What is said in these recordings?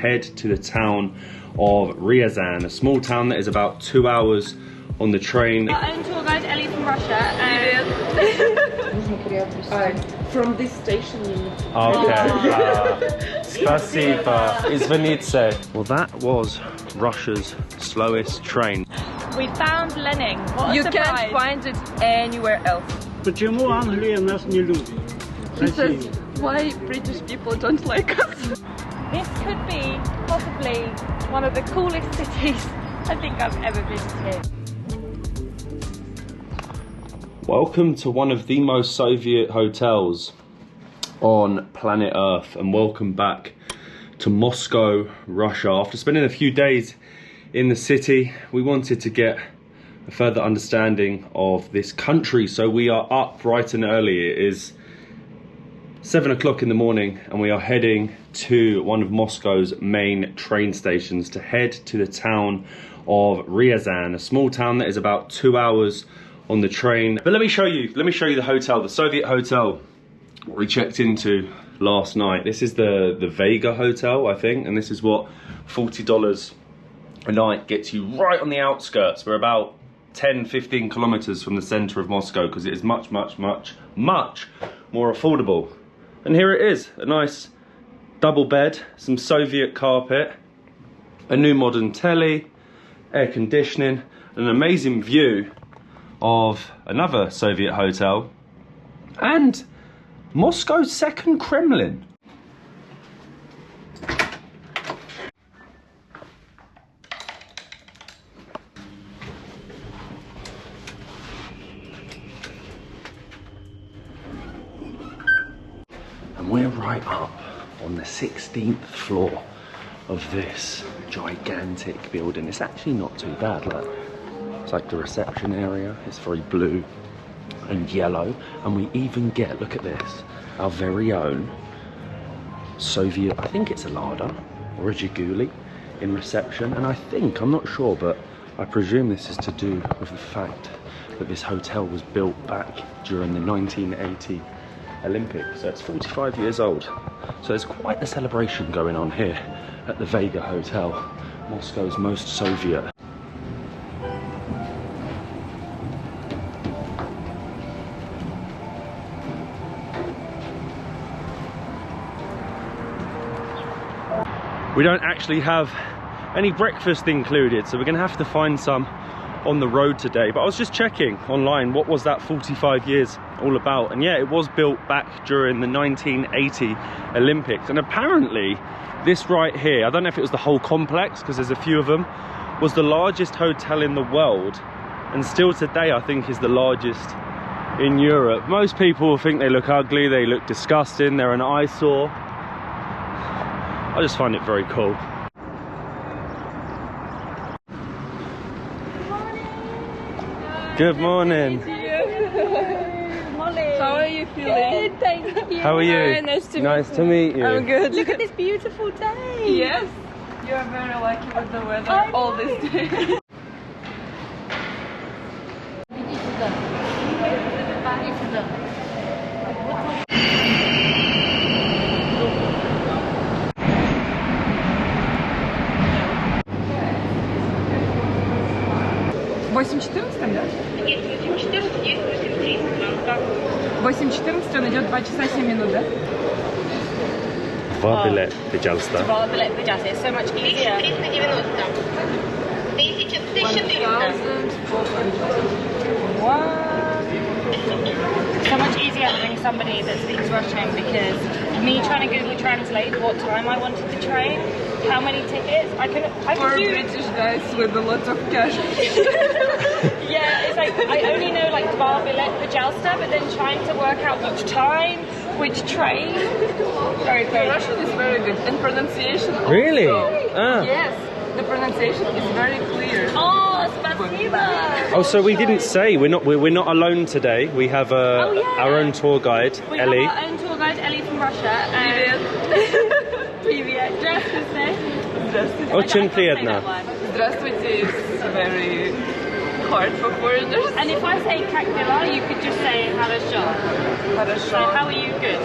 head to the town of RYAZAN, a small town that is about 2 hours on the train. Our own tour guide Ellie from Russia. From this station. Okay. Спасибо. Извините. Well, that was Russia's slowest train. We found Lenin. What a You surprise. can't find it anywhere else. Почему Англия нас не любит? He says, why British people don't like us? This could be possibly one of the coolest cities I think I've ever visited. Welcome to one of the most Soviet hotels on planet Earth, and welcome back to Moscow, Russia. After spending a few days in the city, we wanted to get a further understanding of this country, so we are up bright and early. It is 7 o'clock in the morning and we are heading to one of Moscow's main train stations to head to the town of RYAZAN, a small town that is about 2 hours on the train. But let me show you the hotel, the Soviet hotel we checked into last night. This is the Vega Hotel, I think, and this is what $40 a night gets you right on the outskirts. We're about 10-15 kilometers from the center of Moscow because it is much more affordable. And here it is, a nice double bed, some Soviet carpet, a new modern telly, air conditioning, an amazing view of another Soviet hotel, and Moscow's second Kremlin. And we're right up on the 16th floor of this gigantic building. It's actually not too bad, look. It's like the reception area, it's very blue and yellow, and we even get, look at this, our very own Soviet, I think it's a Lada or a Zhiguli in reception, and I think, I'm not sure, but I presume this is to do with the fact that this hotel was built back during the 1980 Olympics, so it's 45 years old. So there's quite a celebration going on here at the Vega Hotel, Moscow's most Soviet. We don't actually have any breakfast included, so we're gonna have to find some on the road today. But I was just checking online, what was that 45 years all about? And yeah, it was built back during the 1980 Olympics. And apparently this right here, I don't know if it was the whole complex, because there's a few of them, was the largest hotel in the world, and still today I think is the largest in Europe. Most people think they look ugly, they look disgusting, they're an eyesore. I just find it very cool. Good morning. Molly. How are you feeling? Good, thank you. How are you? Hi, nice to meet you. I'm good. Look at this beautiful day. Yes. You are very lucky with the weather all this day. Нет, 8:14, есть 8:30. 8:14, он идет 2 часа 7 минут, да? Два билета, пожалуйста. Два билета, пожалуйста. It's so much easier. 1390. 1400. So much easier having somebody that speaks Russian, because me trying to Google Translate what time I wanted the train, how many tickets, I can do. British guys with a lot of cash. Yeah, it's like I only know like dva bilet pожалуйста, but then trying to work out which time, which train. Very crazy. Russian is very good, and pronunciation also. Really? Yes, the pronunciation is very clear. Oh, spasiba. Oh, so we didn't say we're not alone today. We have our own tour guide, We Ellie. have our own tour guide Ellie from Russia. Привет. Здравствуйте. Здравствуйте. Очень приятно. Здравствуйте is very hard for foreigners. And if I say как дела, you could just say хорошо. So Хорошо. how are you? Good.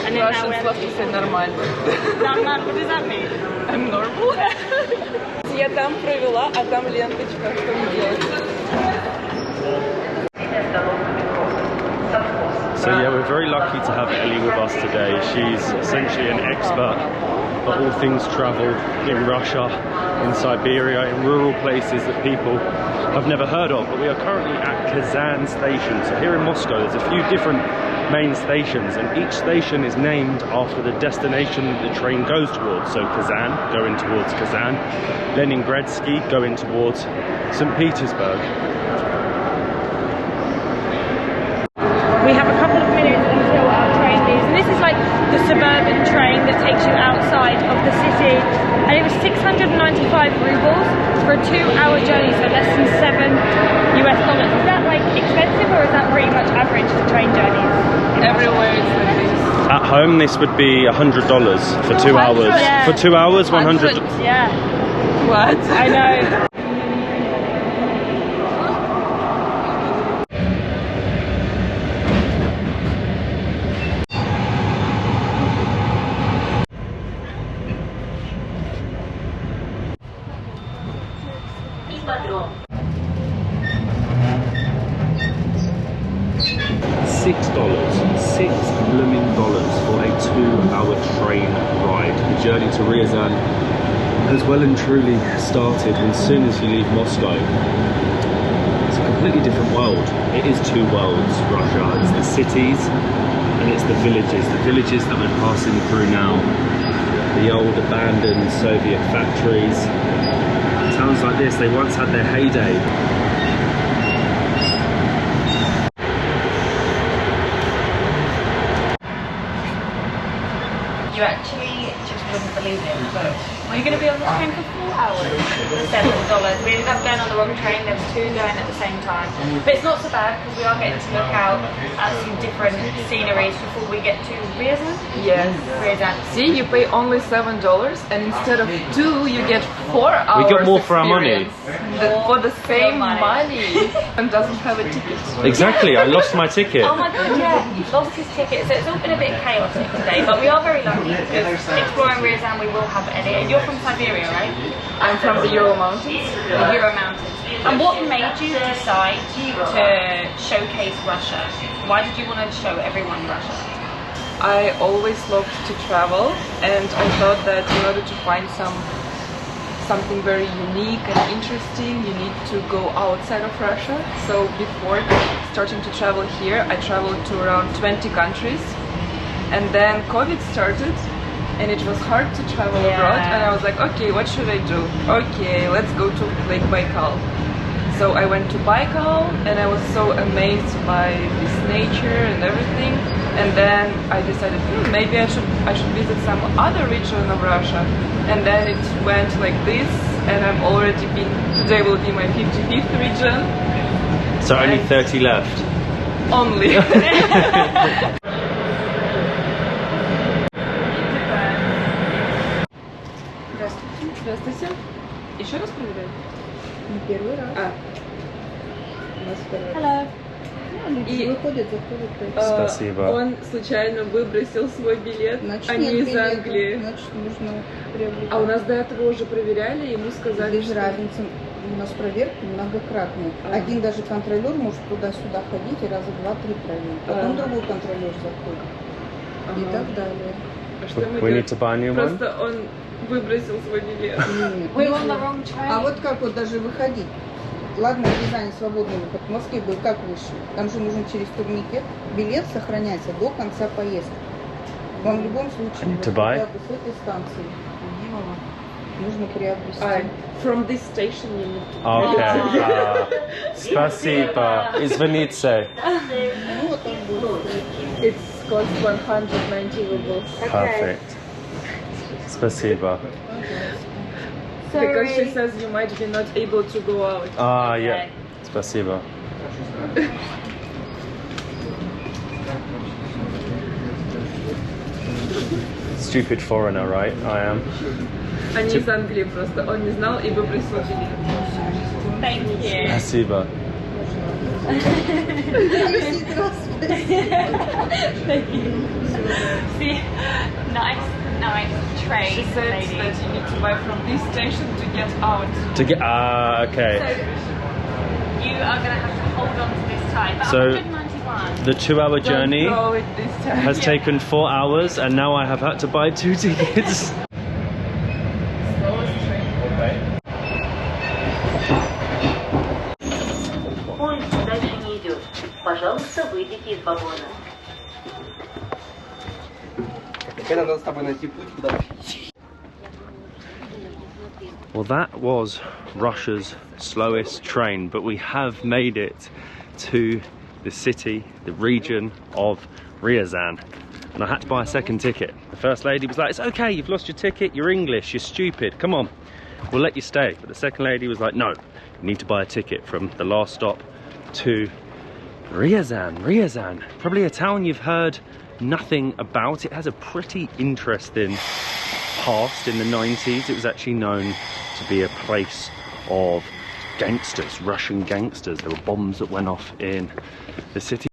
And then Russians love to say нормально. Normal, what does that mean? I'm normal. я там провела, а там ленточка. Что мне делать? So yeah, we're very lucky to have Ellie with us today. She's essentially an expert at all things travel in Russia, in Siberia, in rural places that people have never heard of. But we are currently at Kazan Station. So here in Moscow, there's a few different main stations, and each station is named after the destination that the train goes towards. So Kazan, going towards Kazan. Leningradsky, going towards St. Petersburg. We have a couple of minutes until our train leaves, and this is like the Suburban Train that takes you outside of the city, and it was 695 rubles for a 2-hour journey, so less than $7 US. Is that like expensive, or is that pretty much average for train journeys? Everywhere it's like this. At home, this would be $100 for 2 hours. Yeah. For 2 hours, 100. Yeah. What? I know. $6 for a 2-hour train ride. The journey to RYAZAN has well and truly started. And as soon as you leave Moscow, it's a completely different world. It is two worlds, Russia. It's the cities and it's the villages. The villages that we're passing through now, the old abandoned Soviet factories. Towns like this, they once had their heyday. You actually just wouldn't believe it, but we're going to be on the train for 4 hours for $7. We ended up going on the wrong train. There were two going at the same time, but it's not so bad because we are getting to look out at some different sceneries before we get to RYAZAN. Yes. RYAZAN. See, you pay only $7, and instead of 2, you get 4 hours. We got more for our money. For the same money. money. And doesn't have a ticket. Exactly, I lost my ticket. Oh my god, yeah, he lost his ticket, so it's all been a bit chaotic today, but we are very lucky because exploring RYAZAN we will have Ellie. You're from Siberia, right? I'm from the Ural Mountains. The Ural Mountains. And what made you decide to showcase Russia? Why did you want to show everyone Russia? I always loved to travel, and I thought that in order to find something very unique and interesting, you need to go outside of Russia. So before starting to travel here, I traveled to around 20 countries, and then COVID started, and it was hard to travel abroad, and I was like, okay, what should I do? Okay, let's go to Lake Baikal. So I went to Baikal, and I was so amazed by this nature and everything. And then I decided, maybe I should visit some other region of Russia. And then it went like this, and I'm already been, today will be my 55th region. So only 30 left. Only. Здравствуйте. Еще раз проверяю? Не первый раз. У нас второй раз. Hello. И выходят, заходят. Спасибо. Он случайно выбросил свой билет, Значит, они нет из билета. Англии. Значит, нужно приобретать. А у нас до этого уже проверяли, ему сказали, Без разницы. У нас проверки многократные. Один даже контролер может туда-сюда ходить и раза 2-3 проверить. Потом другой контролер заходит. И так далее. А что мы We делаем? need to buy a new one. Просто он выбросил свой билет. Нет, We're нужно. on the wrong train. А вот как вот даже выходить? Ладно, в Рязани свободный выход. В Москве бы как вышли? Там же нужно через турникет. Билет сохраняется до конца поездки. Вам в любом случае need to buy? вот с этой станции нужно приобрести. From this station you need to... Okay. Спасибо. Извините. Ну, вот он будет. It's cost 190 rubles. Perfect. Спасибо. Because she says you might be not able to go out. Ah, yeah. Спасибо. Stupid foreigner, right? I am. Они из Англии просто. Он не знал и выбросил билет. Thank you. Спасибо. Thank you. See, nice nice train. She said lady. that you need to buy from this station to get out. To get okay. So you are going to have to hold on to this time. But So 191. the 2-hour journey Don't throw it this time. has taken 4 hours, and now I have had to buy 2 tickets. Поезд дальше не идет. Пожалуйста, выйдите из вагона. Надо с тобой найти путь, куда. Well, that was Russia's slowest train, but we have made it to the city, the region of RYAZAN. And I had to buy a second ticket. The first lady was like, it's okay, you've lost your ticket, you're English, you're stupid, come on, we'll let you stay. But the second lady was like, no, you need to buy a ticket from the last stop to RYAZAN. RYAZAN, probably a town you've heard nothing about. It has a pretty interesting past. In the 90s, it was actually known to be a place of gangsters, Russian gangsters. There were bombs that went off in the city.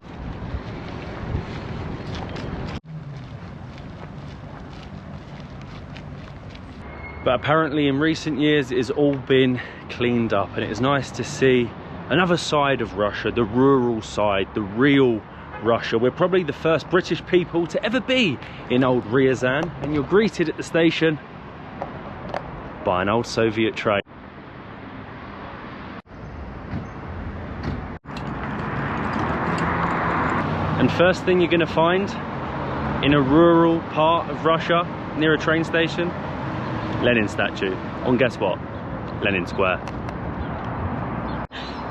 But apparently in recent years it has all been cleaned up, and it is nice to see another side of Russia, the rural side, the real Russia. We're probably the first British people to ever be in old RYAZAN, and you're greeted at the station by an old Soviet train. And first thing you're going to find in a rural part of Russia near a train station, Lenin statue. And guess what? Lenin Square.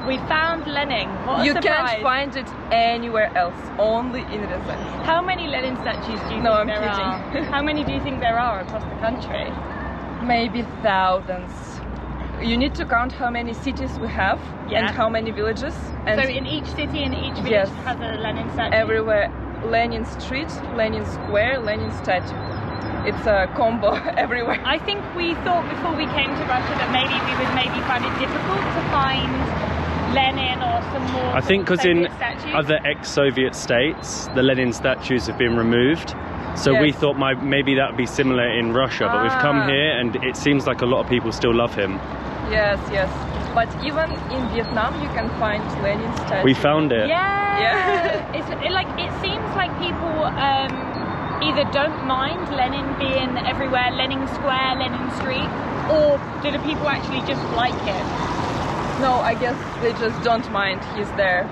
We found Lenin. What a You surprise. can't find it anywhere else, only in RYAZAN. How many Lenin statues do you No, think I'm there are? kidding. How many do you think there are across the country? Maybe thousands. You need to count how many cities we have Yeah. and how many villages. And So in each city and each village Yes. has a Lenin statue? everywhere, Lenin Street, Lenin Square, Lenin statue. It's a combo everywhere. I think we thought before we came to Russia that maybe we would find it difficult to find Lenin or some more I think because in Soviet statues. other ex-Soviet states, the Lenin statues have been removed. So we Yes. thought maybe that would be similar in Russia, but we've come Ah. here and it seems like a lot of people still love him. Yes, yes. But even in Vietnam, you can find Lenin statue. We found it. Yeah. Yeah. It seems like people either don't mind Lenin being everywhere, Lenin Square, Lenin Street, or do the people actually just like it? No, I guess they just don't mind. He's there.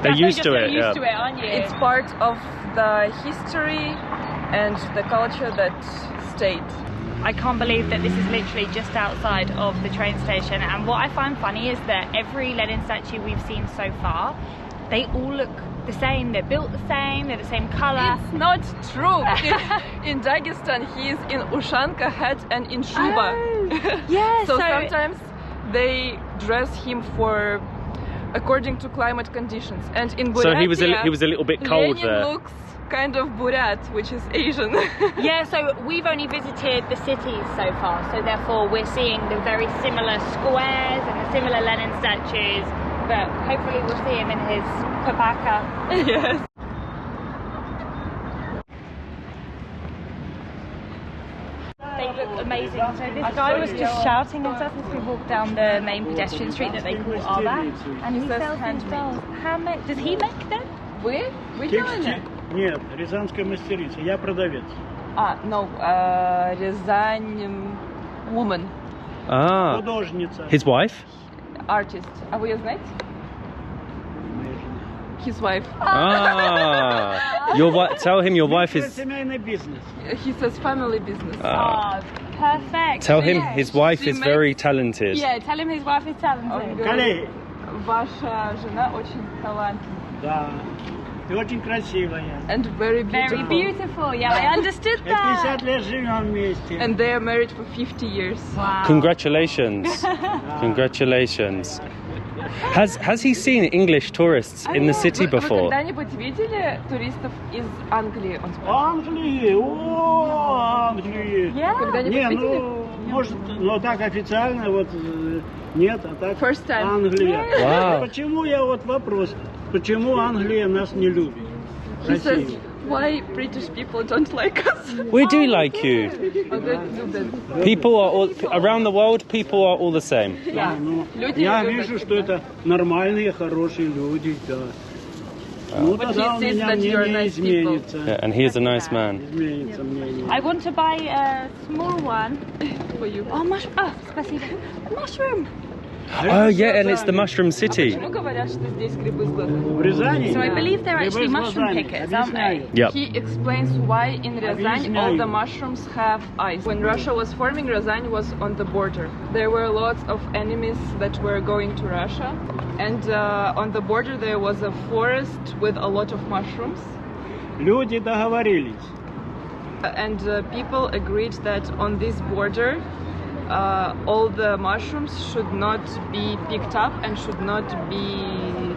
They're used to You're it, used yeah. to it, aren't you? It's part of the history and the culture that stayed. I can't believe that this is literally just outside of the train station, and what I find funny is that every Lenin statue we've seen so far, they all look the same, they're built the same, they're the same colour. It's not true. In Dagestan, he is in Ushanka hat and in shuba. Yeah, So sometimes they dress him for according to climate conditions. And in Buryatia, So he was a little bit cold Lenin there. looks kind of Buryat, which is Asian. Yeah, so we've only visited the cities so far, so therefore we're seeing the very similar squares and the similar Lenin statues, but hopefully we'll see him in his papaka. Yes. They look amazing. So this guy was just shouting at us as we walked down the main pedestrian street that they call Arba, and he says sells these handmade. dolls. Does he make them? Вы делали? Нет, рязанская мастерица, я продавец. No, Рязань woman, Ah, Художница. his wife? artist. А вы ее знаете? His wife. Ah, your wife. Tell him your wife Это is. семейный бизнес. He says family business. Ah, perfect. Tell him Yeah. his wife She is makes- very talented. Yeah, tell him his wife is talented. Коллеги, Ваша жена очень талантлива. да, ты очень красивая. And very beautiful. Very beautiful. Yeah, I understood Мы 50 that. лет живем вместе. And they are married for 50 years. Wow. Congratulations. Congratulations. Has he seen English tourists in the city Вы before? когда-нибудь видели туристов из Англии? Он спрашивает. Англии, о, Англии. Yeah. Когда-нибудь Не, видели? ну, может, но так официально вот нет, а так First time. Англия. Wow. Почему я вот вопрос, почему Англия нас не любит? He says, Россию. why British people don't like us. We do like you. People are all around the world. People are all the same. Да, ну, я вижу, что это нормальные, хорошие люди, да. Ну, тогда у меня мнение изменится. Yeah, and he is a nice man. Изменится мнение. I want to buy a small one for you. Oh, mushroom! Oh, спасибо. Mushroom. Oh yeah, and it's the mushroom city. Почему говорят, что здесь грибы с глазами? В Рязани? So I believe they're actually грибы с mushroom глазами. pickers, aren't they? Yep. He explains why in Ryazan all the mushrooms have ice. When Russia was forming, Ryazan was on the border. There were lots of enemies that were going to Russia, and on the border there was a forest with a lot of mushrooms. Люди договорились. And people agreed that on this border all the mushrooms should not be picked up and should not be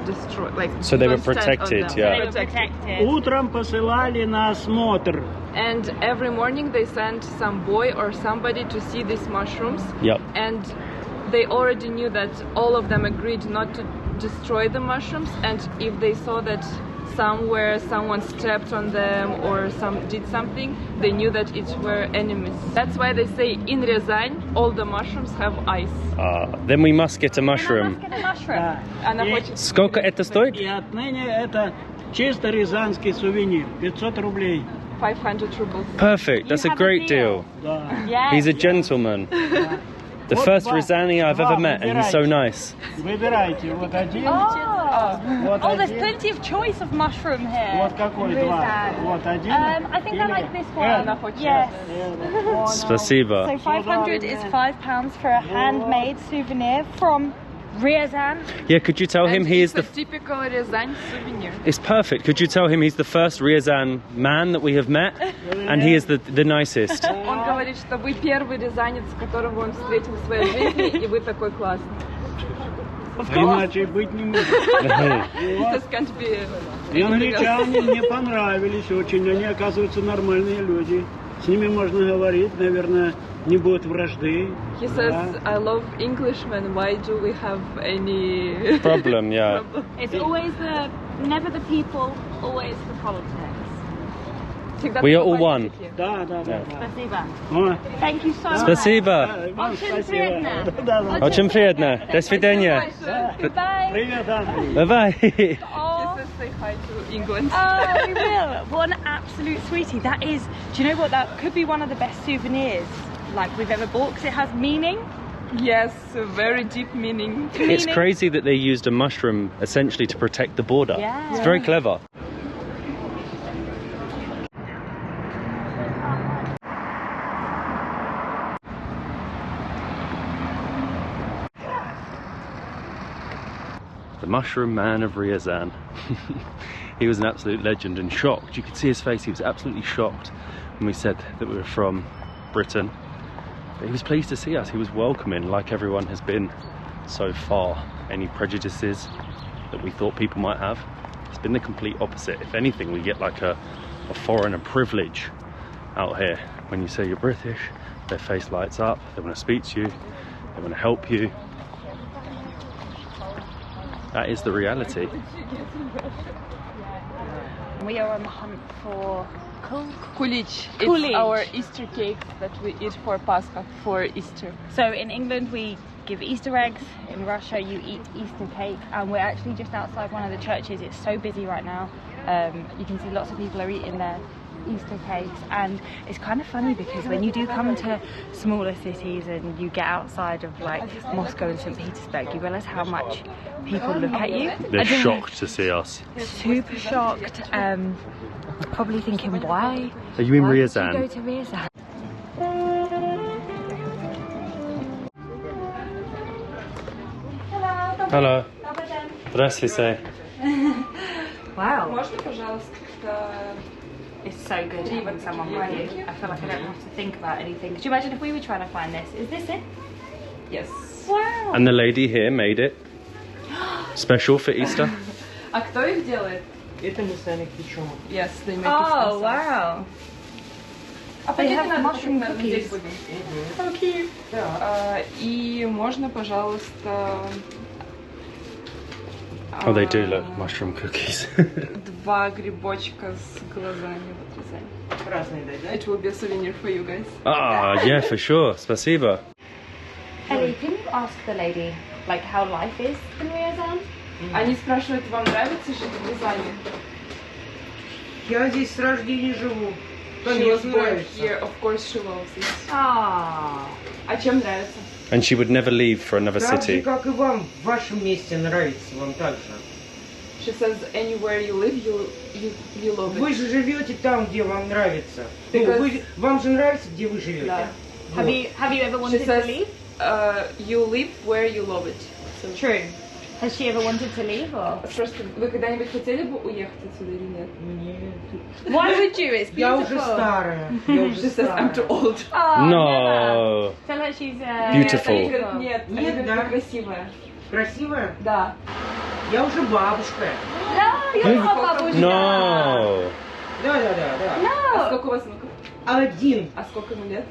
destroyed. Like, So they were don't stand on protected, them. yeah. They were protected. Утром посылали на осмотр. And every morning they sent some boy or somebody to see these mushrooms. Yep. And they already knew that all of them agreed not to destroy the mushrooms, and if they saw that somewhere someone stepped on them or did something, they knew that it were enemies. That's why they say in Ryazan all the mushrooms have ice. Then we must get a mushroom. Get a mushroom. Она хочет... Сколько это стоит? И отныне это чисто рязанский сувенир. 500 рублей. 500 rubles. Perfect. That's a have a great deal. deal. Да. Yes. He's a gentleman. The first Ryazani I've ever met, and he's so nice. Выбирайте. Вот один. Вот Oh, there's один. plenty of choice of mushroom here. Вот какой два. Вот один. I think I или like this этот. one. Yes. Spasiba. So 500 is £5 for a handmade souvenir from RYAZAN. Yeah, could you tell him And he is it's the... a typical Ryazan souvenir. It's perfect. Could you tell him he's the first Ryazan man that we have met? And he is the nicest. Он говорит, что вы первый рязанец, которого он встретил в своей жизни, и вы такой классный. Иначе быть не может. This can't be И англичане мне понравились очень. Они, оказываются, нормальные люди. С ними можно говорить, наверное, не будет вражды. He says, I love Englishmen, why do we have any Problem, yeah. It's always never the people, always the politics. Всегда We are такой all one. политики. Да, да, да. Спасибо. Ой. Thank you so much. Спасибо. Вам Очень спасибо. приятно. Да, да. Очень приятно. До свидания. Goodbye. Привет, Андрей. Bye-bye. He Oh, says, say hi to England. we will. What an absolute sweetie. That is, do you know what? That could be one of the best souvenirs like we've ever bought because it has meaning. Yes, a very deep meaning. It's crazy that they used a mushroom essentially to protect the border. Yeah. It's very clever. The mushroom man of RYAZAN. He was an absolute legend and shocked. You could see his face, he was absolutely shocked when we said that we were from Britain. But he was pleased to see us, he was welcoming like everyone has been so far. Any prejudices that we thought people might have, it's been the complete opposite. If anything, we get like a foreigner privilege out here. When you say you're British, their face lights up, they want to speak to you, they want to help you. That is the reality. We are on the hunt for Kulich. Kulich. It's our Easter cake that we eat for Pascha, for Easter. So in England we give Easter eggs, in Russia you eat Easter cake, and we're actually just outside one of the churches. It's so busy right now. You can see lots of people are eating their Easter cakes, and it's kind of funny because when you do come to smaller cities and you get outside of like Moscow and St. Petersburg, you realise how much people look at you. They're I don't know, shocked to see us. super shocked, probably thinking, why? Are you in Why did RYAZAN? you go to RYAZAN? Hello. Здравствуйте. Wow. Можно, пожалуйста, It's so good having someone with you. I feel like I don't have to think about anything. Could you imagine if we were trying to find this? Is this it? Yes. Wow. And the lady here made it special for Easter. А кто их делает? Это мы сами печем. Yes, they make it Oh, themselves. wow. А They пойдите have на mushroom наверное, здесь cookies. будем. Okay. И можно, пожалуйста, Oh, they do look mushroom cookies. 2 грибочка с глазами в отрезании. It will be a souvenir for you guys. Ah, yeah, for sure. Спасибо. Ellie, can you ask the lady like how life is in RYAZAN? Они спрашивают, вам нравится жить в Рязани? Я здесь с рождения живу. She was born here, of course she loves it. А чем нравится? And she would never leave for another Так же, city. как и вам в вашем месте нравится, вам так же. She says anywhere you live, you love it. Вы же живете там, где вам нравится. Because- Вам же нравится, где вы живете. Да. Have you ever She wanted to says leave? you live where you love it. So, True. Has she ever wanted to leave or? Просто вы когда-нибудь хотели бы уехать отсюда или нет? Нет. Why would you? It's Я beautiful. уже старая. Я уже She says I'm too старая. old. Oh, No. never. Tell her she's Beautiful. Они говорят, нет, они Нет, говорят, да. ты красивая. Красивая? Да. Я уже бабушка. No, you're not bubble. No. Да. А No. сколько у вас внуков? 1. А сколько ему лет?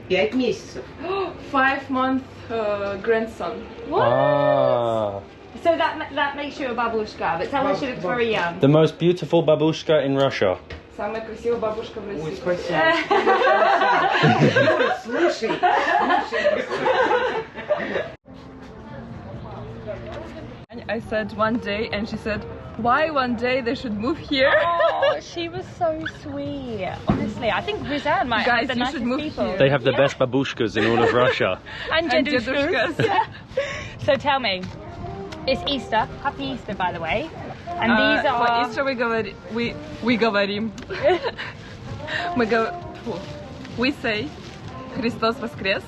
5 месяцев. 5-month grandson. Ah. So that makes you a babushka, but tell her she looks very young. The most beautiful babushka in Russia. Самая красивая бабушка в Ой, России. спасибо. Слушай. I said one day and she said, why one day they should move here? Oh, she was so sweet. Honestly, I think RYAZAN might Guys, have the you should nicest move people. here. They have the best babushkas in all of Russia. And And dedushkas. dedushkas. Yeah. So tell me, it's Easter. Happy Easter, by the way. And these For are. Easter we говорим. We say Христос воскрес.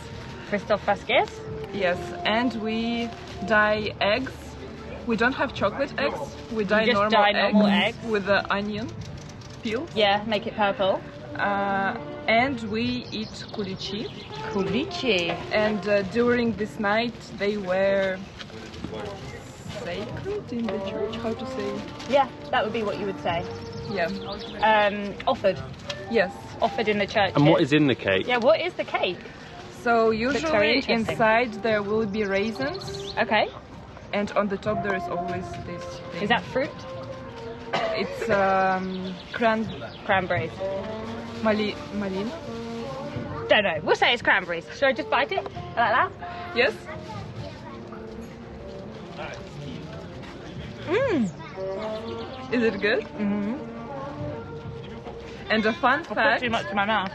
Christoph Vasquez. Yes, and we dye eggs. We don't have chocolate eggs. We dye just normal, dye normal eggs. with the onion peel. Yeah, make it purple. And we eat kulichi. Kulichi. And during this night they were sacred in the church. How to say? Yeah, that would be what you would say. Yeah. Offered. Yes. Offered in the church. And what is in the cake? Yeah, what is the cake? So very usually interesting. inside there will be raisins, Okay. and on the top there is always this thing. Is that fruit? It's Cranberries. malin. Don't know. We'll say it's cranberries. Should I just bite it? Like that? Yes. Mmm. Is it good? Mm-hmm. And a fun I put fact: too much in my mouth.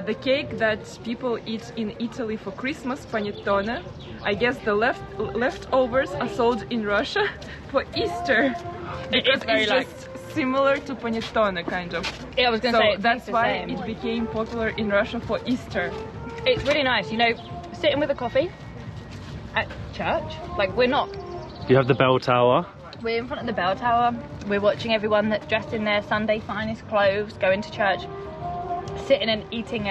the cake that people eat in Italy for Christmas, panettone, I guess the leftovers are sold in Russia for Easter because is very it's just similar to panettone, kind of. Yeah, I was going to So say it that's tastes the why same. it became popular in Russia for Easter. It's really nice, you know, sitting with a coffee at church. Like, we're not. You have the bell tower. We're in front of the bell tower. We're watching everyone that's dressed in their Sunday finest clothes going to church. Sitting and eating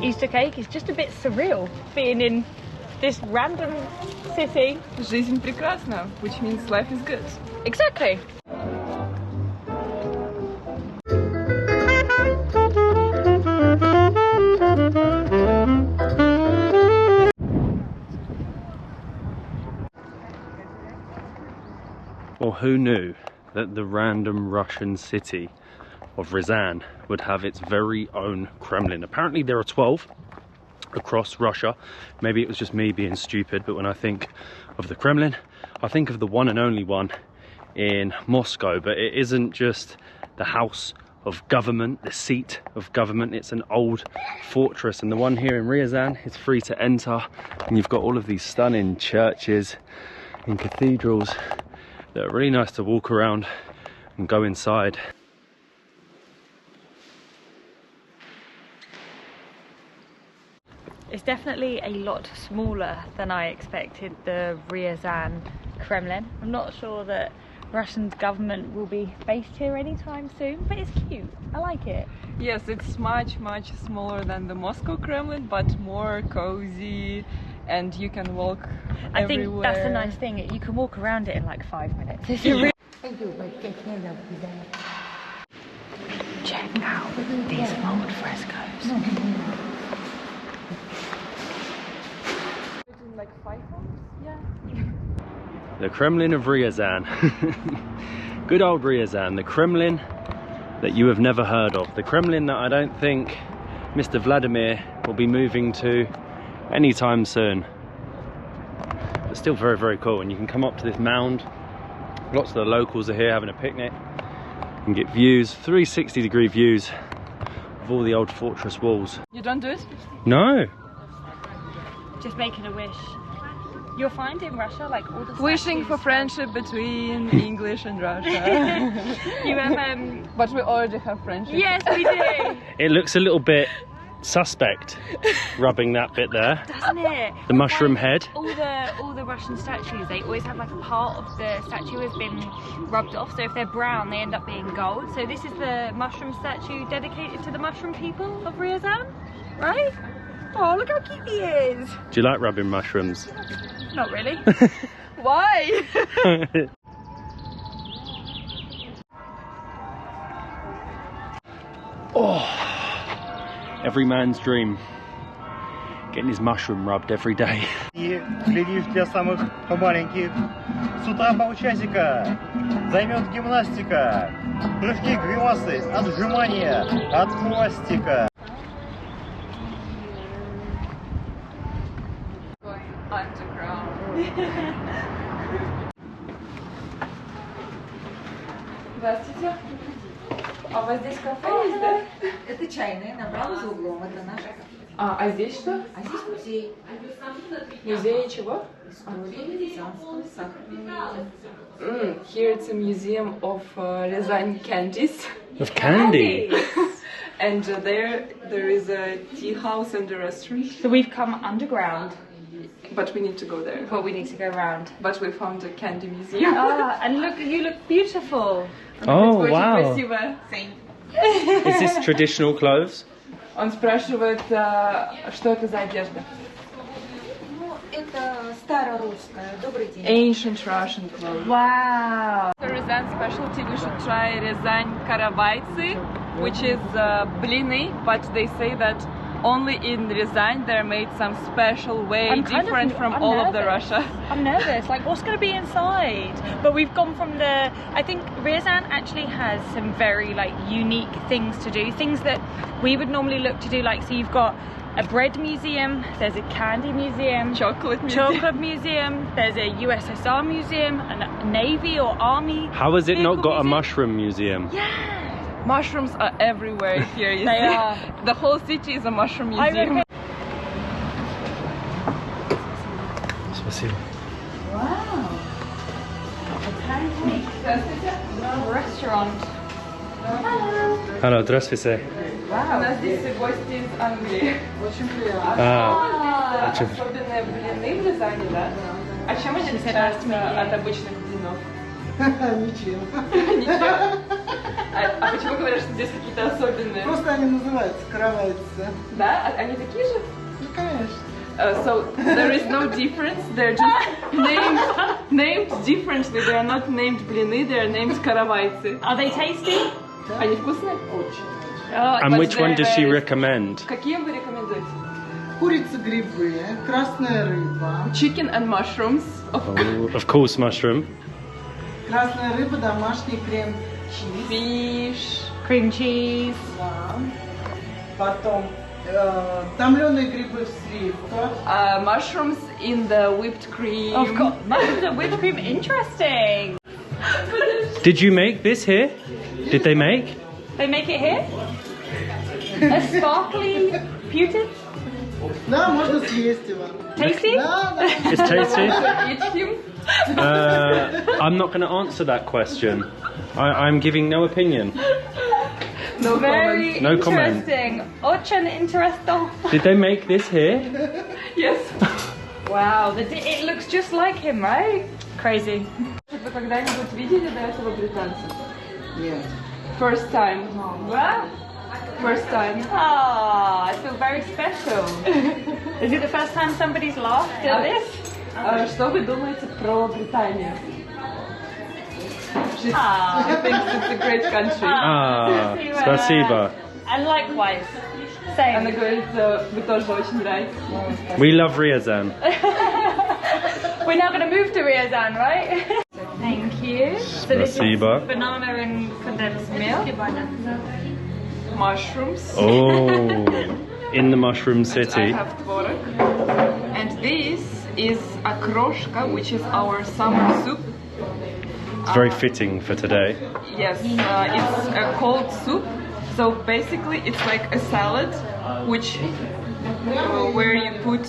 Easter cake is just a bit surreal. Being in this random city. Жизнь прекрасна, which means life is good. Exactly. Well, who knew that the random Russian city of RYAZAN would have its very own Kremlin? Apparently there are 12 across Russia. Maybe it was just me being stupid, but when I think of the Kremlin, I think of the one and only one in Moscow. But it isn't just the house of government, the seat of government. It's an old fortress, and the one here in RYAZAN is free to enter, and you've got all of these stunning churches and cathedrals that are really nice to walk around and go inside. It's definitely a lot smaller than I expected, the RYAZAN Kremlin. I'm not sure that Russian government will be based here anytime soon, but it's cute. I like it. Yes, it's much smaller than the Moscow Kremlin, but more cozy, and you can walk I everywhere. think that's the nice thing. You can walk around it in like 5 minutes. It's Check out these old frescoes. Like 5 homes? Yeah. The Kremlin of RYAZAN. Good old RYAZAN, the Kremlin that you have never heard of. The Kremlin that I don't think Mr. Vladimir will be moving to anytime soon. But still very, very cool. And you can come up to this mound. Lots of the locals are here having a picnic. You can get views, 360-degree views of all the old fortress walls. You don't do it? No. Just making a wish. You'll find in Russia like all the Wishing for friendship between English and Russia. You have But we already have friendship. Yes, we do. It looks a little bit suspect, rubbing that bit there. Doesn't it? The mushroom head. All the Russian statues, they always have like a part of the statue has been rubbed off. So if they're brown, they end up being gold. So this is the mushroom statue dedicated to the mushroom people of RYAZAN, right? Oh, look how cute he is. Do you like rubbing mushrooms? Not really. Why? Oh, every man's dream. Getting his mushroom rubbed every day. И следишь для самых маленьких. С утра полчасика займет гимнастика. Прыжки, гримасы, отжимания от пластика. Underground. Здравствуйте. А у вас здесь кафе есть, да? Это чайная, направо за углом, это наш. А здесь что? А здесь музей. Музей чего? Here it's a museum of Ryazan candies. Of candy? And there is a tea house and a restaurant. So we've come underground, But we need to go there. but we need to go around. But we found a candy museum. And look, you look beautiful. Oh, Очень wow. красиво. Is this traditional clothes? Он спрашивает, что это за одежда? Ну, это старорусская. Добрый день. Ancient Russian clothes. Wow. For Ryazan specialty, we should try Ryazan karavaitsi, which is blini, but they say that only in Ryazan they're made some special way, different from all of the Russia. I'm nervous, like what's going to be inside? But we've gone from I think RYAZAN actually has some very like unique things to do, things that we would normally look to do, like so you've got a bread museum, there's a candy museum, Chocolate museum. there's a USSR museum, a Navy or Army. How has it not got a museum. mushroom museum? Yeah. Mushrooms are everywhere here, you They see. are. The whole city is a mushroom I museum. reckon. Спасибо. Вау. Restaurant. Hello, здравствуйте. У нас здесь гости из Англии. Очень приятно. Здесь особенные блины в Рязани, да? А чем они отличаются от обычных блинов? Ничем. Ничего. А почему говорят, что здесь какие-то особенные? Просто они называются каравайцы. Да? Они такие же? Ну, конечно. So there is no difference. They're just named differently. They are not named блины. They are named каравайцы. Are they tasty? Они вкусные? Очень. And which one does she recommend? Какие вы рекомендуете? Курица, грибы, красная рыба. Chicken and mushrooms. Of course, mushroom. Красная рыба, домашний крем-чиз. Fish. Cream cheese. Да. Потом томленые грибы в сливках. Mushrooms in the whipped cream. Of course. Mushrooms and whipped cream. Interesting. Did you make this here? Did they make? They make it here? A sparkly pewter? Да, можно съесть его. Tasty? Да, да. It's tasty. Eat him. I'm not going to answer that question. I'm giving no opinion. No Very No comment. interesting. Очень interesting. Did they make this here? Yes. Wow, it looks just like him, right? Crazy. Вы когда-нибудь видели до этого британцев? Нет. First time. Wow. First time. Ah, I feel very special. Is it the first time somebody's laughed at this? Что вы думаете про Британию? She Ah. thinks it's a great country. Ah, спасибо. And likewise. Она Same. говорит, вы тоже очень нравитесь. We love RYAZAN. We're now going to move to RYAZAN, right? Thank you. So this is Spasibo. banana and condensed milk. Mushrooms. Oh, in the mushroom city. I have tvorog. And this is akroshka, which is our summer soup. It's very fitting for today. Yes, it's a cold soup. So basically, it's like a salad, which where you put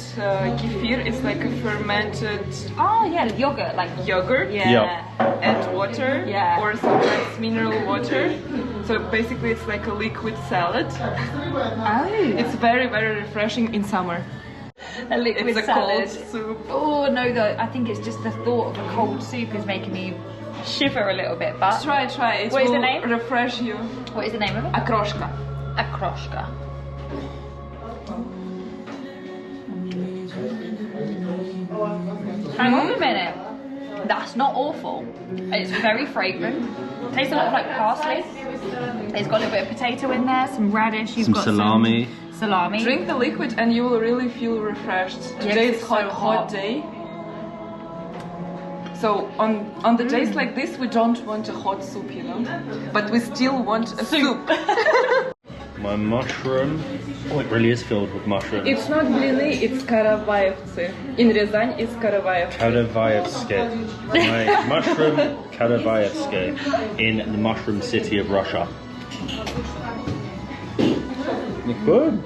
kefir. It's like a fermented. Oh yeah, yogurt, like yogurt. Yeah. And water. Yeah. Or sometimes mineral water. So basically, it's like a liquid salad. Oh. It's very, very refreshing in summer. A liquid It's a salad. cold soup. Oh no, though I think it's just the thought of a cold soup is making me shiver a little bit. But Try. It What is will the name? refresh you. what is the name of it? Akroshka. Akroshka. Hang on a minute. That's not awful. It's very fragrant. Tastes a lot of like parsley. It's got a little bit of potato in there, some radish. You've Some got salami. Some salami. Drink the liquid and you will really feel refreshed. Today it's it's so hot hot. day. So on the days like this, we don't want a hot soup, you know, but we still want a soup. My mushroom. Oh, it really is filled with mushrooms. It's not blini, it's karavaevцы. In Ryazan, it's karavaevцы. Karavaevsky. My mushroom Karavaevsky in the mushroom city of Russia. They're good.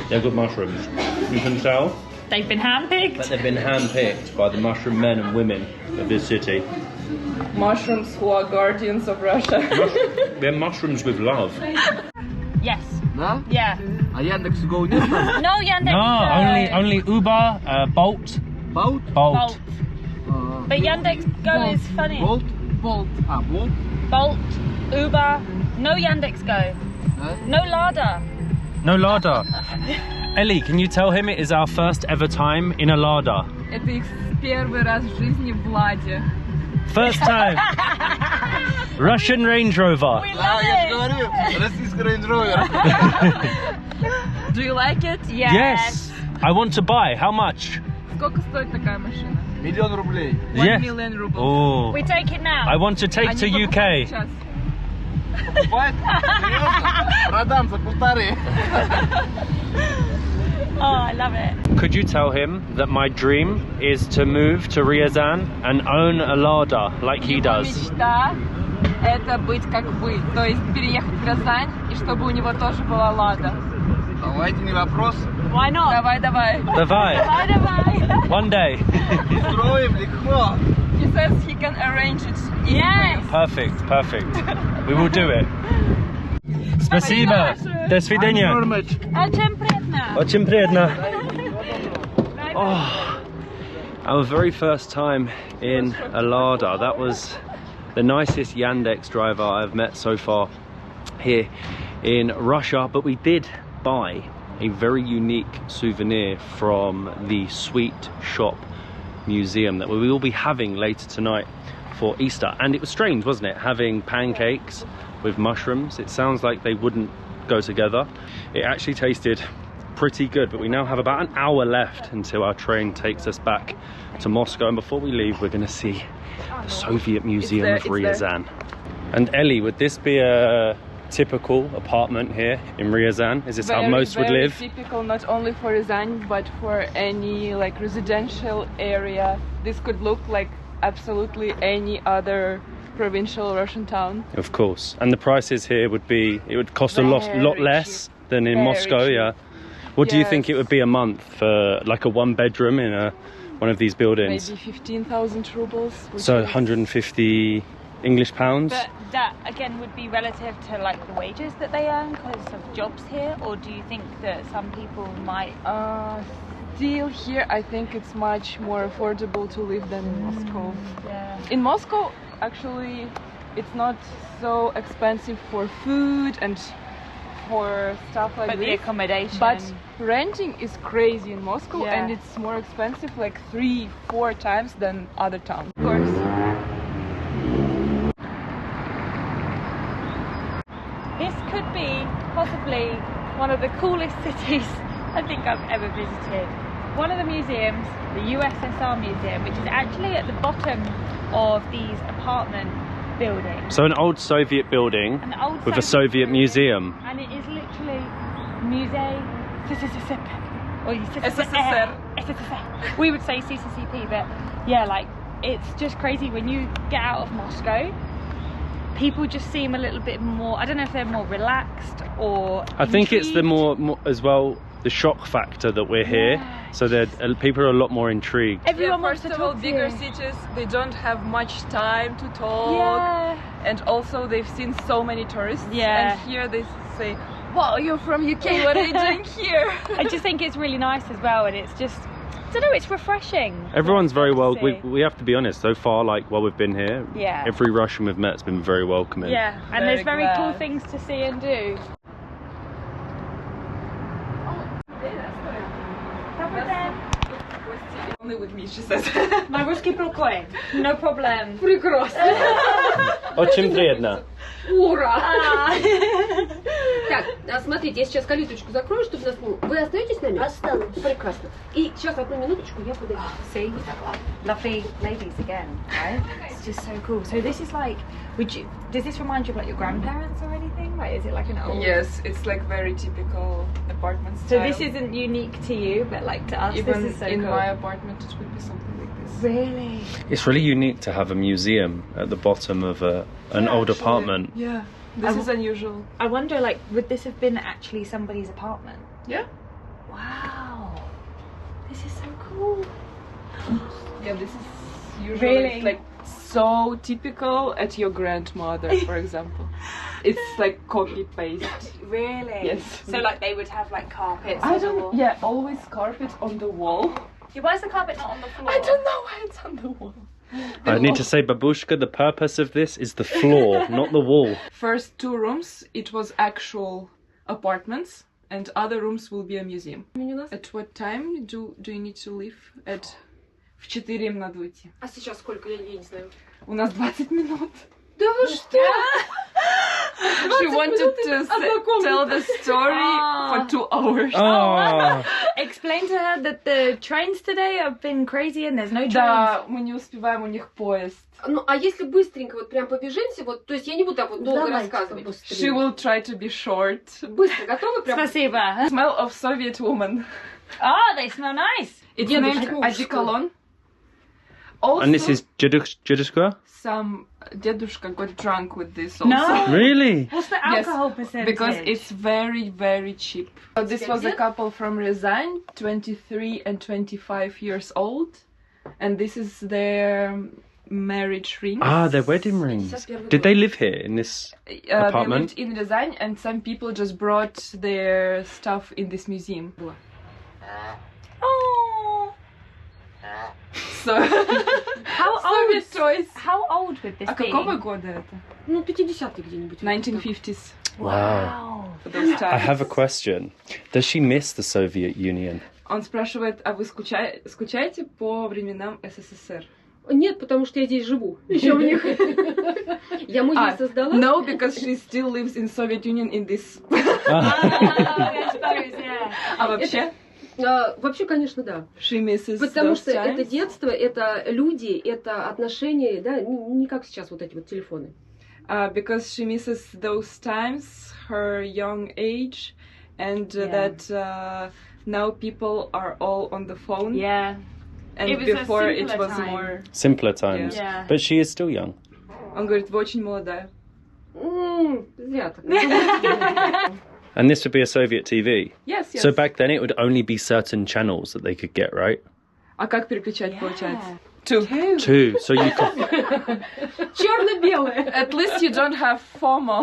They're good mushrooms. You can tell They've been handpicked. that they've been handpicked by the mushroom men and women of this city. Mushrooms who are guardians of Russia. They're mushrooms with love. Yes. Да? Yeah. А Яндекс Go нет? No Yandex. No, Go. only Uber, Bolt. Bolt? Bolt. But Yandex Go is funny. Bolt? Bolt. А, Bolt? Bolt, Uber, no Yandex Go, no Lada. No Lada. Ellie, can you tell him it is our first ever time in a Lada? Это их первый раз в жизни в Ладе. First time. Russian Range Rover. We love it. говорю, российский Range Rover. Do you like it? Yes. I want to buy. How much? Сколько стоит такая машина? Миллион рублей. 1 million rubles. Oh. We take it now. I want to take Они to покупают UK. сейчас. Покупать? Серьезно? Продам за 1,5. Oh, I love it. Could you tell him that my dream is to move to RYAZAN and own a Lada like he Его does? мечта – это быть как вы, то есть переехать в Казань и чтобы у него тоже была Лада. Давайте, не вопрос. Why not? Давай. Давай. Bye. One day. Строим легко. He says he can arrange it. Yes. Perfect. We will do it. Спасибо. До свидания. Очень приятно. Очень приятно. Oh, our very first time in a Lada. That was the nicest Yandex driver I've met so far here in Russia, but we did buy a very unique souvenir from the Sweet Shop Museum that we will be having later tonight for Easter. And it was strange, wasn't it, having pancakes with mushrooms? It sounds like they wouldn't go together. It actually tasted pretty good, but we now have about an hour left until our train takes us back to Moscow, and before we leave we're going to see the Soviet Museum of RYAZAN. And Ellie, would this be a typical apartment here in RYAZAN? Is this how most would live? Very typical, not only for Ryazan but for any like residential area. This could look like absolutely any other provincial Russian town. Of course. And the prices here would be, it would cost a lot Very less than in Very Moscow, cheap. yeah. What do you think Yes. it would be a month for like a one bedroom in one of these buildings? Maybe 15,000 rubles. which So is- 150 English pounds? But that again would be relative to like the wages that they earn because of jobs here, or do you think that some people might? Still here, I think it's much more affordable to live than in Moscow. Yeah. In Moscow, actually, it's not so expensive for food and for stuff like But the this. accommodation. But renting is crazy in Moscow, Yeah. and it's more expensive, like 3-4 times than other towns. Of course. This could be possibly one of the coolest cities I think I've ever visited. one of the museums, the USSR Museum, which is actually at the bottom of these apartment buildings. So an old Soviet building with a Soviet museum. And it is literally Musée SSSR. We would say CCCP, but yeah, like it's just crazy when you get out of Moscow. People just seem a little bit more, I don't know if they're more relaxed or I think it's the more as well, the shock factor that we're here. So that people are a lot more intrigued. Everyone wants first to of all, talk to bigger you. cities, they don't have much time to talk. Yeah. And also they've seen so many tourists. Yeah. And here they say, wow, you're from UK, what are you doing here? I just think it's really nice as well, and it's just, I don't know, it's refreshing. Everyone's very well. See. We have to be honest. So far, like while we've been here, Yeah. every Russian we've met has been very welcoming. Yeah, and Very there's very glad. cool things to see and do. Only with me, she says. My Ruski Prokoi, no problem. Очень приятно. Ура! Так, смотрите, я сейчас калиточку закрою, чтобы нас... Вы остаетесь с нами? Останусь. Прекрасно. И сейчас, одну минуточку, я подойду. See, lovely ladies again, right? It's just so cool. So this is like, does this remind you of like your grandparents or anything? Like, is it like an old? Yes, it's like very typical apartment So style. this isn't unique to you, but like to us, Even this is so in cool. my apartment it would be something like this. Really? It's really unique to have a museum at the bottom of an old Actually, apartment. Yeah, this is unusual. I wonder, like, would this have been actually somebody's apartment? Yeah. Wow, this is so cool. Yeah, this is usually Really? like so typical at your grandmother, for example. It's like copy paste. Really? Yes. So like they would have like carpets I on the don't. wall. Yeah, always carpet on the wall. Yeah, why is the carpet not on the floor? I don't know why it's on the wall. I need to say, Babushka, the purpose of this is the floor, not the wall. First 2 rooms, it was actual apartments, and other rooms will be a museum. At what time do you need to leave? At в 4 им надо уйти. А сейчас сколько? Я не знаю. У нас 20 минут. Да вы что? She wanted to tell the story for 2 hours. Oh, Explain to her that the trains today have been crazy and there's no trains. Да, мы не успеваем, у них поезд. Ну, а если быстренько вот прям побежимся, вот, то есть я не буду так вот долго рассказывать. She will try to be short. Быстро, готовы? Прям? Спасибо. Smell of Soviet woman. Oh, they smell nice. It's Дедушка. named Одеколон. Also, and this is Jidushka? some дедушка got drunk with this also. No. Really? What's the Yes, alcohol percentage? because it's very, very cheap. So this was a couple from RYAZAN, 23 and 25 years old. And this is their marriage ring. Ah, their wedding rings. Did they live here in this apartment? They lived in RYAZAN, and some people just brought their stuff in this museum. Oh. So, How Soviet old? toys. How old would this А be? какого года это? Ну, 50-й где-нибудь. 1950s. Wow. For those times. I have a question. Does she miss the Soviet Union? Он спрашивает, а вы скучаете по временам СССР? Нет, потому что я здесь живу. Еще у них. Я музей создала. No, because she still lives in Soviet Union in this. I suppose, yeah. А вообще? Вообще, конечно, да. She misses Потому those что times. это детство, это люди, это отношения, да, не как сейчас вот эти вот телефоны. Because she misses those times, her young age, and that now people are all on the phone. Yeah. And It was a before it simpler was time. more. Simpler times. Yeah. But she is still young. Он говорит, вы очень молодая. Зря так. And this would be a Soviet TV. Yes, yes. So back then it would only be certain channels that they could get, right? А как переключать, получается? Two. Two. So you could... Черно-белое. At least you don't have FOMO.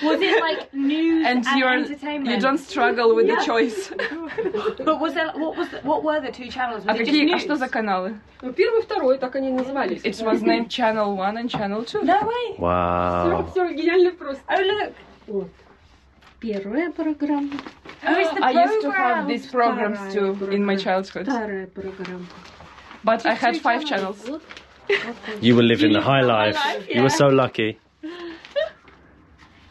Was it like news and entertainment? You don't struggle with the choice. But was there? What were the 2 channels? Was А it just какие? А news? что за каналы? Ну, первый, второй, так они назывались. It was named Channel 1 and Channel 2. No way. Wow. Все гениально просто. Oh look. Первая программа. Oh, it's the I used to have program. these programs too in my childhood. Вторая программа. But I had 5 channels. Вот. You were living the high life. yeah. You were so lucky.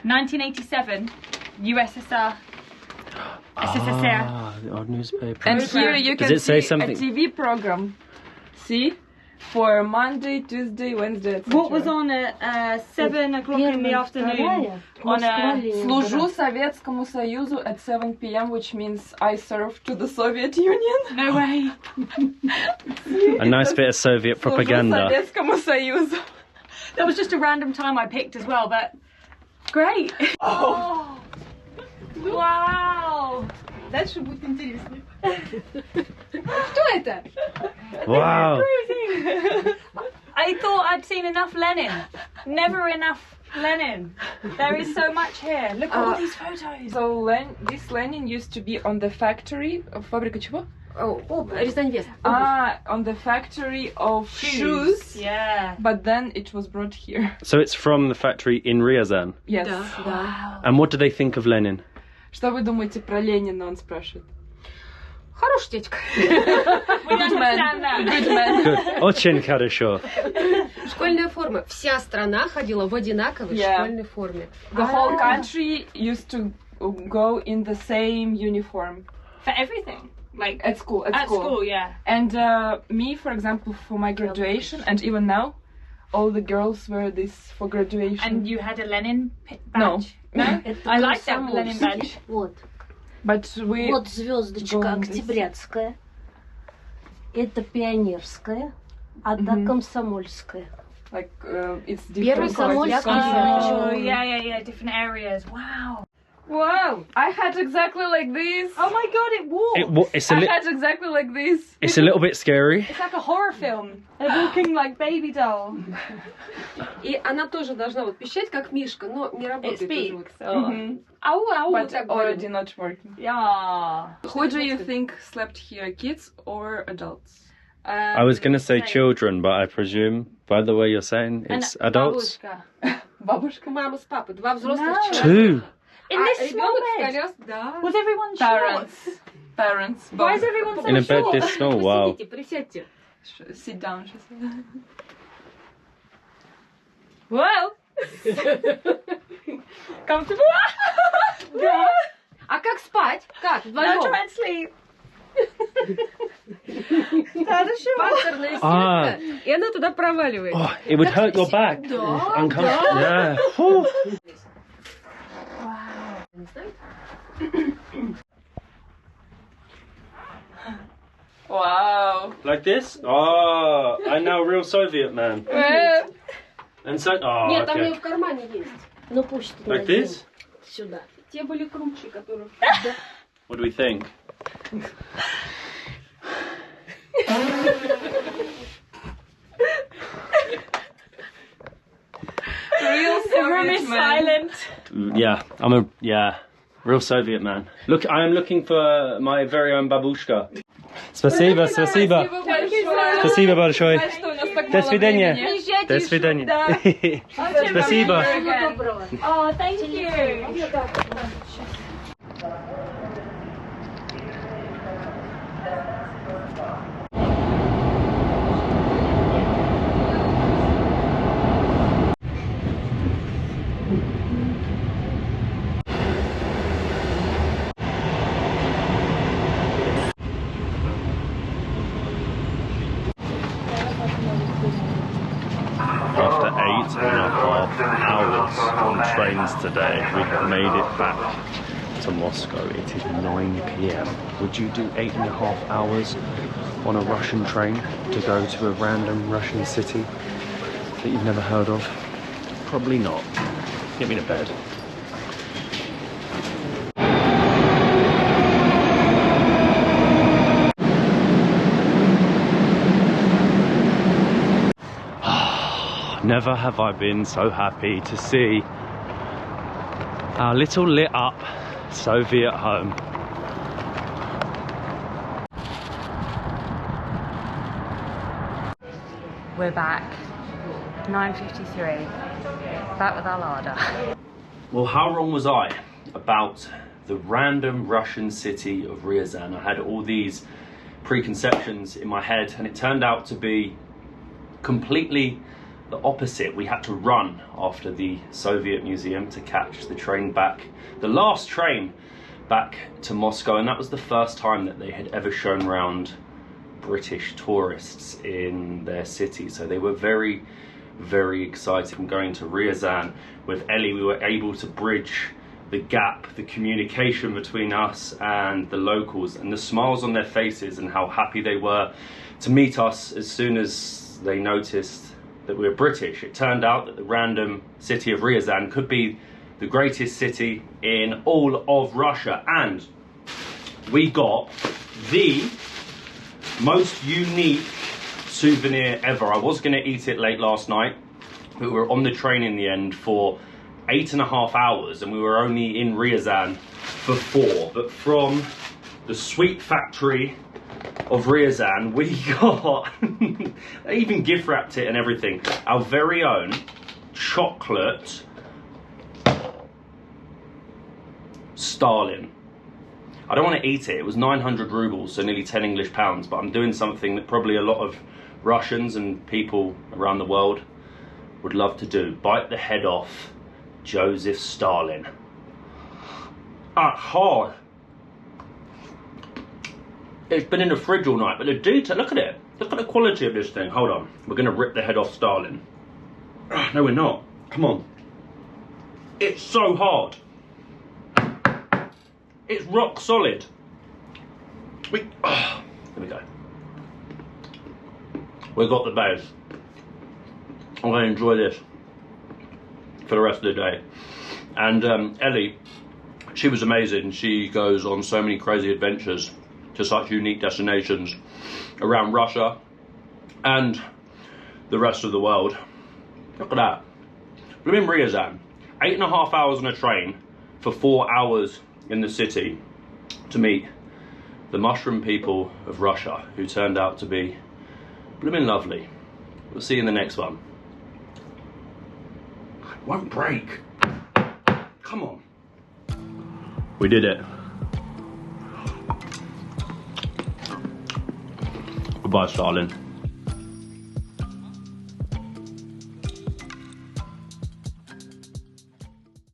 1987, USSR. Our newspaper. And here you can Does it say see something? a TV program. See? For Monday, Tuesday, Wednesday, etc. What was on at 7 o'clock in the afternoon? On a... Служу Советскому Союзу at 7 p.m., which means I served to the Soviet Union. No way. A nice bit of Soviet propaganda. Служу Советскому Союзу. That was just a random time I picked as well, but great. Oh. Wow. Дальше будет интересно. Кто это? Wow. I thought I'd seen enough Lenin. Never enough Lenin. There is so much here. Look at all these photos. So this Lenin used to be on the factory of фабрика чего? Рязань Вест. On the factory of shoes. Yeah. But then it was brought here. So it's from the factory in RYAZAN. Yes. Да. And what do they think of Lenin? Что вы думаете про Ленина, он спрашивает. Хороший дядька. Good man. Good man. Good. Очень хорошо. Школьная форма. Вся страна ходила в одинаковой школьной форме. The whole country used to go in the same uniform. For everything. Like At school. at school, yeah. And me, for example, for my graduation, and even now, all the girls wear this for graduation. And you had a Lenin No. badge? No? I like that Lenin badge. Вот. But we... Вот звездочка октябрятская. Это пионерская, а та комсомольская. Like, it's Первый different. комсомольский. Oh, yeah, different areas. Wow. Wow! I had exactly like this. Oh my god, it walks. I had exactly like this. It's a little bit scary. It's like a horror film. They're walking like baby doll. И она тоже должна вот пищать, как мишка, но не работает. It speaks. Ау, ау, But так already говорит. not working. Yeah. Who do you think slept here, kids or adults? I was going to say children, but I presume, by the way you're saying, it's adults. Бабушка. Мама с папой, два взрослых человека. Two. In this small ребенок в bed. коляске, да. Was everyone short? Parents. Why is both. everyone so In a bed short? this small, wow. Посидите, присядьте. Sit down, she said. Whoa. Comfortable? Да. А как спать? Как? No, Вдвоем? try and sleep. Панцирная Ah. сетка, и она туда проваливается. Oh, it would hurt your back. Uncomfortable. Yeah. Whew. Wow. Like this? Oh, I know, real Soviet man. And so, oh, Нет, там у нее okay. в кармане есть. Ну пусть Like this? сюда. Те были круче, которые... What do we think? Real The room is Soviet man. silent. Yeah, real Soviet man. Look, I am looking for my very own babushka. Спасибо, спасибо. Спасибо большое. До свидания. До свидания. Спасибо. Oh, thank you. After 8.5 hours on trains today, we have made it back to Moscow. It is 9 p.m. Would you do 8.5 hours on a Russian train to go to a random Russian city that you've never heard of? Probably not. Get me to bed. Never have I been so happy to see our little lit up Soviet home. We're back. 9:53. Back with our Lada. Well, how wrong was I about the random Russian city of RYAZAN? I had all these preconceptions in my head, and it turned out to be completely the opposite. We had to run after the Soviet museum to catch the train back, the last train back to Moscow, and that was the first time that they had ever shown around British tourists in their city. So they were very, very excited. From going to RYAZAN with Ellie, we were able to bridge the gap, the communication between us and the locals, and the smiles on their faces and how happy they were to meet us as soon as they noticed that we were British. It turned out that the random city of RYAZAN could be the greatest city in all of Russia, and we got the most unique souvenir ever. I was going to eat it late last night, but we were on the train in the end for 8.5 hours, and we were only in RYAZAN for 4. But from the sweet factory of RYAZAN, we got they even gift wrapped it and everything, our very own chocolate Stalin. I don't want to eat it. It was 900 rubles, so nearly 10 English pounds, but I'm doing something that probably a lot of Russians and people around the world would love to do. Bite the head off Joseph Stalin. Hard. It's been in the fridge all night, but the detail, look at it. Look at the quality of this thing. Hold on. We're going to rip the head off Stalin. No, we're not. Come on. It's so hard. It's rock solid. Here we go. We got the base. I'm going to enjoy this for the rest of the day. And Ellie, she was amazing. She goes on so many crazy adventures to such unique destinations around Russia and the rest of the world. Look at that. We're in RYAZAN. 8.5 hours on a train for 4 hours in the city to meet the mushroom people of Russia, who turned out to be blooming lovely. We'll see you in the next one. It won't break. Come on. We did it. Goodbye, Stalin.